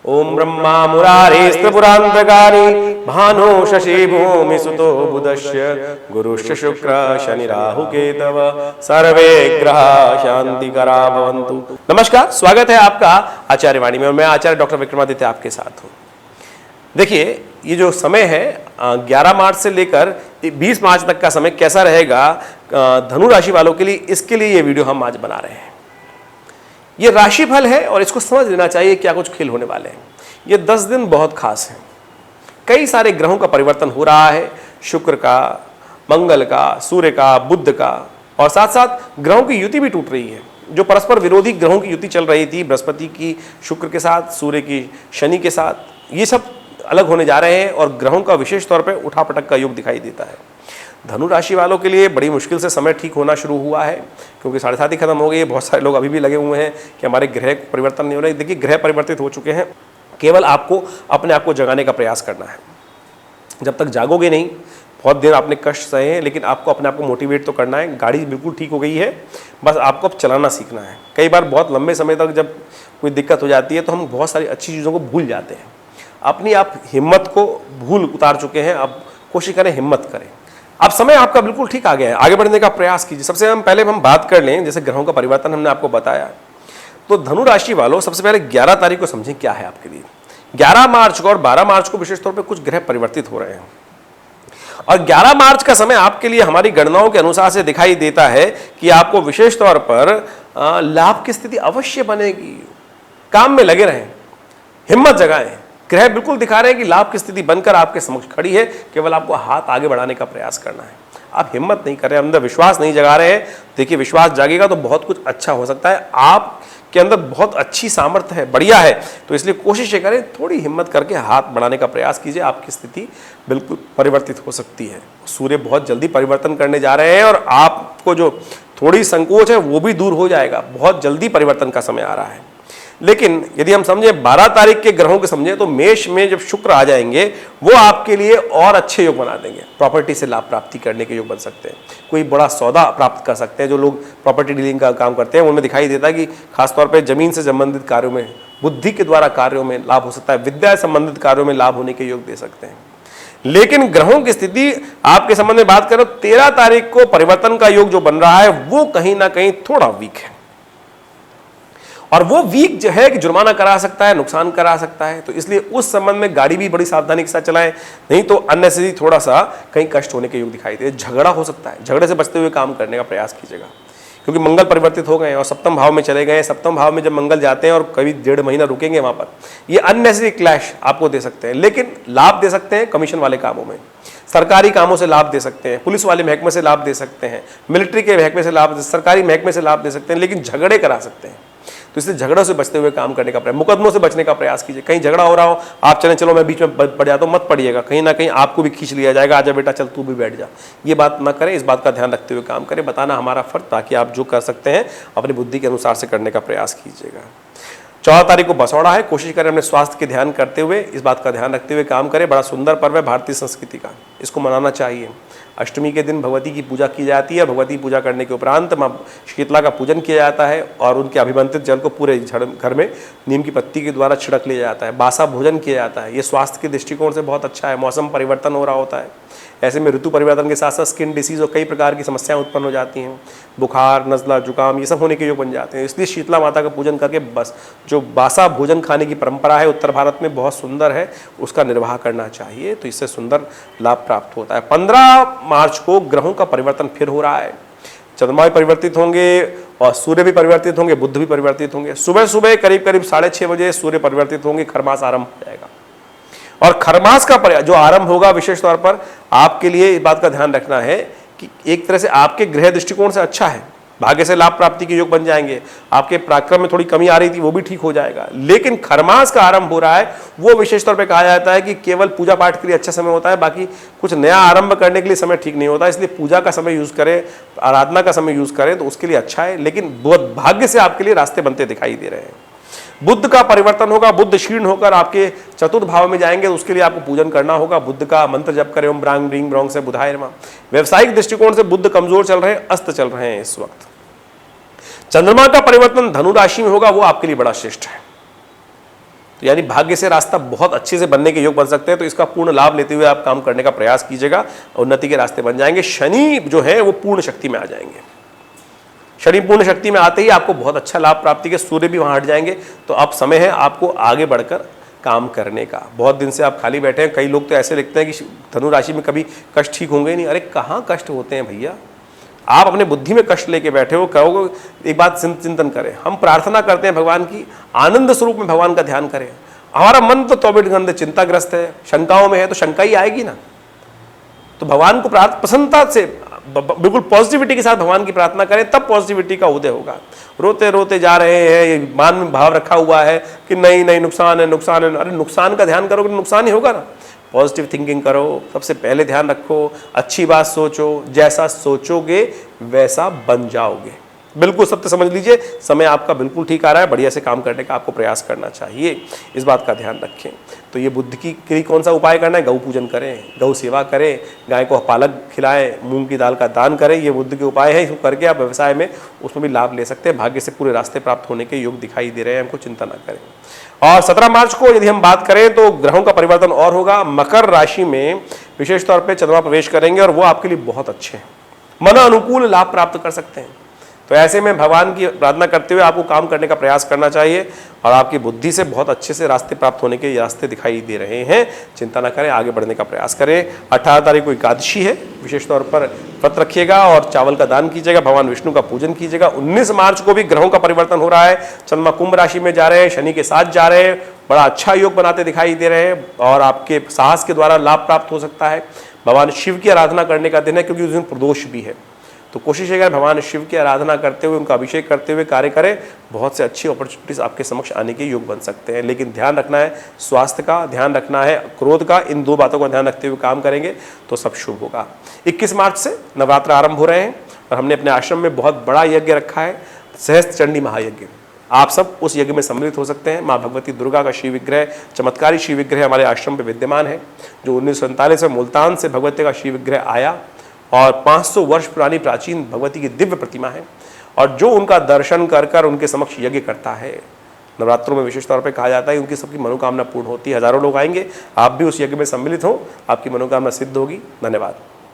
ओम ब्रह्मा मुरारेस्त्रिपुरान्तकारी भानो शशि भूमि सुतो बुधस्य गुरुश्च शुक्र शनि राहु केतव सर्वे ग्रह शांतिकरा भवन्तु। नमस्कार, स्वागत है आपका आचार्य वाणी में। मैं आचार्य डॉक्टर विक्रमादित्य आपके साथ हूँ। देखिए, ये जो समय है 11 मार्च से लेकर 20 मार्च तक का समय कैसा रहेगा धनु राशि वालों के लिए, इसके लिए ये वीडियो हम आज बना रहे हैं। ये राशिफल है और इसको समझ लेना चाहिए क्या कुछ खेल होने वाले हैं। ये 10 दिन बहुत खास हैं। कई सारे ग्रहों का परिवर्तन हो रहा है, शुक्र का, मंगल का, सूर्य का, बुध का, और साथ साथ ग्रहों की युति भी टूट रही है। जो परस्पर विरोधी ग्रहों की युति चल रही थी, बृहस्पति की शुक्र के साथ, सूर्य की शनि के साथ, ये सब अलग होने जा रहे हैं और ग्रहों का विशेष तौर पर उठापटक का योग दिखाई देता है। धनु राशि वालों के लिए बड़ी मुश्किल से समय ठीक होना शुरू हुआ है, क्योंकि 7.5 ही खत्म हो गई है। बहुत सारे लोग अभी भी लगे हुए हैं कि हमारे ग्रह परिवर्तन नहीं हो रहे। देखिए, ग्रह परिवर्तित हो चुके हैं, केवल आपको अपने आप को जगाने का प्रयास करना है। जब तक जागोगे नहीं, बहुत देर आपने कष्ट सहे हैं, लेकिन आपको अपने आप को मोटिवेट तो करना है। गाड़ी बिल्कुल ठीक हो गई है, बस आपको अब चलाना सीखना है। कई बार बहुत लंबे समय तक जब कोई दिक्कत हो जाती है तो हम बहुत सारी अच्छी चीज़ों को भूल जाते हैं। अपनी आप हिम्मत को भूल उतार चुके हैं, अब कोशिश करें, हिम्मत करें। अब समय आपका बिल्कुल ठीक आ गया है, आगे बढ़ने का प्रयास कीजिए। सबसे पहले हम बात कर लें, जैसे ग्रहों का परिवर्तन हमने आपको बताया, तो धनु राशि वालों सबसे पहले 11 तारीख को समझें क्या है आपके लिए। 11 मार्च को और 12 मार्च को विशेष तौर पे कुछ ग्रह परिवर्तित हो रहे हैं, और 11 मार्च का समय आपके लिए हमारी गणनाओं के अनुसार से दिखाई देता है कि आपको विशेष तौर पर लाभ की स्थिति अवश्य बनेगी। काम में लगे रहें, हिम्मत जगाएं। ग्रह बिल्कुल दिखा रहे हैं कि लाभ की स्थिति बनकर आपके समक्ष खड़ी है, केवल आपको हाथ आगे बढ़ाने का प्रयास करना है। आप हिम्मत नहीं कर रहे, अंदर विश्वास नहीं जगा रहे हैं। देखिए, विश्वास जागेगा तो बहुत कुछ अच्छा हो सकता है। आपके अंदर बहुत अच्छी सामर्थ्य है, बढ़िया है, तो इसलिए कोशिश ये करें, थोड़ी हिम्मत करके हाथ बढ़ाने का प्रयास कीजिए। आपकी स्थिति बिल्कुल परिवर्तित हो सकती है। सूर्य बहुत जल्दी परिवर्तन करने जा रहे हैं और आपको जो थोड़ी संकोच है वो भी दूर हो जाएगा। बहुत जल्दी परिवर्तन का समय आ रहा है। लेकिन यदि हम समझे 12 तारीख के ग्रहों के समझे, तो मेष में जब शुक्र आ जाएंगे, वो आपके लिए और अच्छे योग बना देंगे। प्रॉपर्टी से लाभ प्राप्ति करने के योग बन सकते हैं, कोई बड़ा सौदा प्राप्त कर सकते हैं। जो लोग प्रॉपर्टी डीलिंग का काम करते हैं उनमें दिखाई देता है कि खासतौर पर जमीन से संबंधित कार्यों में, बुद्धि के द्वारा कार्यों में लाभ हो सकता है। विद्या संबंधित कार्यों में लाभ होने के योग दे सकते हैं। लेकिन ग्रहों की स्थिति आपके संबंध में बात करो, 13 तारीख को परिवर्तन का योग जो बन रहा है वो कहीं ना कहीं थोड़ा वीक है, और वो वीक जो है कि जुर्माना करा सकता है, नुकसान करा सकता है। तो इसलिए उस संबंध में गाड़ी भी बड़ी सावधानी के साथ चलाएं, नहीं तो अननेसेसरी थोड़ा सा कहीं कष्ट होने के योग दिखाई दे। झगड़ा हो सकता है, झगड़े से बचते हुए काम करने का प्रयास कीजिएगा, क्योंकि मंगल परिवर्तित हो गए और सप्तम भाव में चले गए। सप्तम भाव में जब मंगल जाते हैं और कभी 1.5 महीना रुकेंगे वहां पर, ये अननेसेसरी क्लैश आपको दे सकते हैं। लेकिन लाभ दे सकते हैं कमीशन वाले कामों में, सरकारी कामों से लाभ दे सकते हैं, पुलिस वाले महकमे से लाभ दे सकते हैं, मिलिट्री के महकमे से लाभ, सरकारी महकमे से लाभ दे सकते हैं। लेकिन झगड़े करा सकते हैं, तो इसलिए झगड़ों से बचते हुए काम करने का प्रयास, मुकदमों से बचने का प्रयास कीजिए। कहीं झगड़ा हो रहा हो, आप चलें, चलो मैं बीच में पड़ जाता हूँ, मत पड़िएगा। कहीं ना कहीं आपको भी खींच लिया जाएगा, आजा बेटा चल तू भी बैठ जा। ये बात ना करें, इस बात का ध्यान रखते हुए काम करें। बताना हमारा फर्ज, ताकि आप जो कर सकते हैं अपनी बुद्धि के अनुसार से करने का प्रयास कीजिएगा। 14 तारीख को बसौड़ा है, कोशिश करें अपने स्वास्थ्य के ध्यान करते हुए, इस बात का ध्यान रखते हुए काम करें। बड़ा सुंदर पर्व है भारतीय संस्कृति का, इसको मनाना चाहिए। अष्टमी के दिन भगवती की पूजा की जाती है। भगवती पूजा करने के उपरांत माँ शीतला का पूजन किया जाता है और उनके अभिमंत्रित जल को पूरे घर में नीम की पत्ती के द्वारा छिड़क लिया जाता है। बासा भोजन किया जाता है। ये स्वास्थ्य के दृष्टिकोण से बहुत अच्छा है। मौसम परिवर्तन हो रहा होता है, ऐसे में ऋतु परिवर्तन के साथ साथ स्किन डिसीज और कई प्रकार की समस्याएं उत्पन्न हो जाती हैं। बुखार, नज़ला, जुकाम, ये सब होने के योग बन जाते हैं। इसलिए शीतला माता का पूजन करके बस जो बासा भोजन खाने की परंपरा है उत्तर भारत में बहुत सुंदर है, उसका निर्वाह करना चाहिए, तो इससे सुंदर लाभ प्राप्त होता है। 15 मार्च को ग्रहों का परिवर्तन फिर हो रहा है। चंद्रमा भी परिवर्तित होंगे और सूर्य भी परिवर्तित होंगे, बुध भी परिवर्तित होंगे। सुबह सुबह करीब 6:30 बजे सूर्य परिवर्तित होंगे, खरमास आरंभ हो जाएगा। और खरमास का जो आरंभ होगा, विशेष तौर पर आपके लिए इस बात का ध्यान रखना है कि एक तरह से आपके ग्रह दृष्टिकोण से अच्छा है। भाग्य से लाभ प्राप्ति के योग बन जाएंगे। आपके पराक्रम में थोड़ी कमी आ रही थी, वो भी ठीक हो जाएगा। लेकिन खरमास का आरंभ हो रहा है, वो विशेष तौर पे कहा जाता है कि केवल पूजा पाठ के लिए अच्छा समय होता है, बाकी कुछ नया आरंभ करने के लिए समय ठीक नहीं होता। इसलिए पूजा का समय यूज करें, आराधना का समय यूज करें, तो उसके लिए अच्छा है। लेकिन बहुत भाग्य से आपके लिए रास्ते बनते दिखाई दे रहे हैं। बुद्ध का परिवर्तन होगा, बुद्ध क्षीण होकर आपके चतुर्थ भाव में जाएंगे, तो उसके लिए आपको पूजन करना होगा। बुद्ध का मंत्र जप करें, ओम ब्रांग ब्रींग ब्रोंग से बुधाय नमः। व्यवसायिक दृष्टिकोण से बुद्ध कमजोर चल रहे हैं, अस्त चल रहे हैं इस वक्त। चंद्रमा का परिवर्तन धनु राशि में होगा, वो आपके लिए बड़ा श्रेष्ठ है। तो यानी भाग्य से रास्ता बहुत अच्छे से बनने के योग बन सकते हैं। तो इसका पूर्ण लाभ लेते हुए आप काम करने का प्रयास कीजिएगा, उन्नति के रास्ते बन जाएंगे। शनि जो है वो पूर्ण शक्ति में आ जाएंगे। शनि पूर्ण शक्ति में आते ही आपको बहुत अच्छा लाभ प्राप्ति के, सूर्य भी वहाँ हट जाएंगे। तो अब समय है आपको आगे बढ़कर काम करने का। बहुत दिन से आप खाली बैठे हैं। कई लोग तो ऐसे लिखते हैं कि धनु राशि में कभी कष्ट ठीक होंगे ही नहीं। अरे कहाँ कष्ट होते हैं भैया, आप अपने बुद्धि में कष्ट लेके बैठे हो। कहोगे एक बात चिंतन करें, हम प्रार्थना करते हैं भगवान की, आनंद स्वरूप में भगवान का ध्यान करें। हमारा मन तो तौबेट गंद चिंताग्रस्त है, शंकाओं में है, तो शंका ही आएगी ना। तो भगवान को प्रसन्नता से बिल्कुल पॉजिटिविटी के साथ भगवान की प्रार्थना करें, तब पॉजिटिविटी का उदय होगा। रोते रोते जा रहे हैं, मान में भाव रखा हुआ है कि नहीं नहीं नुकसान है नुकसान है, अरे नुकसान का ध्यान करोगे तो नुकसान ही होगा ना। पॉजिटिव थिंकिंग करो, सबसे पहले ध्यान रखो, अच्छी बात सोचो, जैसा सोचोगे वैसा बन जाओगे। बिल्कुल सत्य समझ लीजिए, समय आपका बिल्कुल ठीक आ रहा है, बढ़िया से काम करने का आपको प्रयास करना चाहिए, इस बात का ध्यान रखें। तो ये बुद्ध की के लिए कौन सा उपाय करना है? गौ पूजन करें, गौ सेवा करें, गाय को पालक खिलाएं, मूंग की दाल का दान करें। ये बुद्ध के उपाय है, इसको करके आप व्यवसाय में उसमें भी लाभ ले सकते हैं। भाग्य से पूरे रास्ते प्राप्त होने के योग दिखाई दे रहे हैं, हमको चिंता ना करें। और 17 मार्च को यदि हम बात करें तो ग्रहों का परिवर्तन और होगा। मकर राशि में विशेष तौर पर चंद्रमा प्रवेश करेंगे और वो आपके लिए बहुत अच्छे हैं, मन अनुकूल लाभ प्राप्त कर सकते हैं। तो ऐसे में भगवान की प्रार्थना करते हुए आपको काम करने का प्रयास करना चाहिए और आपकी बुद्धि से बहुत अच्छे से रास्ते प्राप्त होने के रास्ते दिखाई दे रहे हैं। चिंता ना करें, आगे बढ़ने का प्रयास करें। 18 तारीख को एकादशी है, विशेष तौर पर व्रत रखिएगा और चावल का दान कीजिएगा, भगवान विष्णु का पूजन कीजिएगा। 19 मार्च को भी ग्रहों का परिवर्तन हो रहा है, चंद्रमा कुंभ राशि में जा रहे हैं, शनि के साथ जा रहे हैं, बड़ा अच्छा योग बनाते दिखाई दे रहे हैं और आपके साहस के द्वारा लाभ प्राप्त हो सकता है। भगवान शिव की आराधना करने का दिन है, क्योंकि उस दिन प्रदोष भी है। तो कोशिश है भगवान शिव की आराधना करते हुए, उनका अभिषेक करते हुए कार्य करें। बहुत से अच्छी अपॉर्चुनिटीज आपके समक्ष आने के योग बन सकते हैं। लेकिन ध्यान रखना है स्वास्थ्य का, ध्यान रखना है क्रोध का। इन दो बातों का ध्यान रखते हुए काम करेंगे तो सब शुभ होगा। 21 मार्च से नवरात्र आरंभ हो रहे हैं और हमने अपने आश्रम में बहुत बड़ा यज्ञ रखा है, सहस्त्र चंडी महायज्ञ। आप सब उस यज्ञ में सम्मिलित हो सकते हैं। माँ भगवती दुर्गा का शिव विग्रह, चमत्कारी शिव विग्रह हमारे आश्रम में विद्यमान है, जो 1947 में मुल्तान से भगवती का शिव विग्रह आया और 500 वर्ष पुरानी प्राचीन भगवती की दिव्य प्रतिमा है। और जो उनका दर्शन कर कर उनके समक्ष यज्ञ करता है, नवरात्रों में विशेष तौर पे कहा जाता है उनकी सबकी मनोकामना पूर्ण होती है। हजारों लोग आएंगे, आप भी उस यज्ञ में सम्मिलित हो, आपकी मनोकामना सिद्ध होगी। धन्यवाद।